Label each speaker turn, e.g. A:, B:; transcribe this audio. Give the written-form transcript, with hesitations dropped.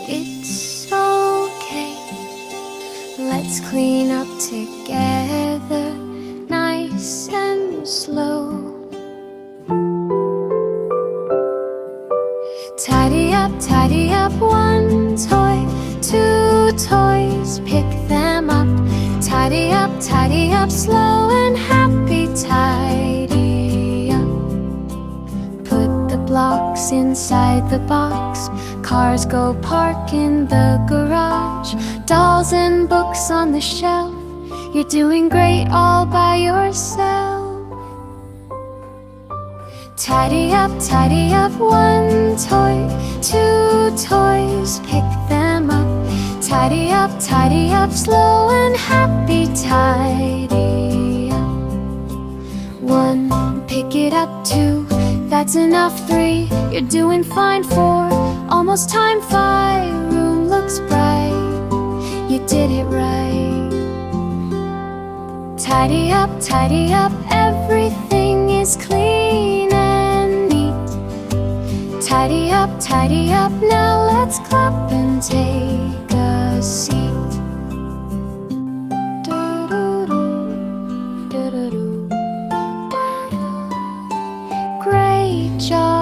A: It's okay, let's clean up together, nice and slow. Tidy up one toy, two toys, pick them up. Tidy up slow and happy, tidy up. Put the blocks inside the box, cars go park in the garage. Dolls and books on the shelf, you're doing great all by yourself. Tidy up one toy, two toys, pick them up. Tidy up slow and happy, tidy up. One, pick it up. Two, that's enough. Three, you're doing fine. Four, almost time. Five, room looks bright, you did it right. Tidy up, everything is clean and neat. Tidy up, now let's clap and take a seat. Great job.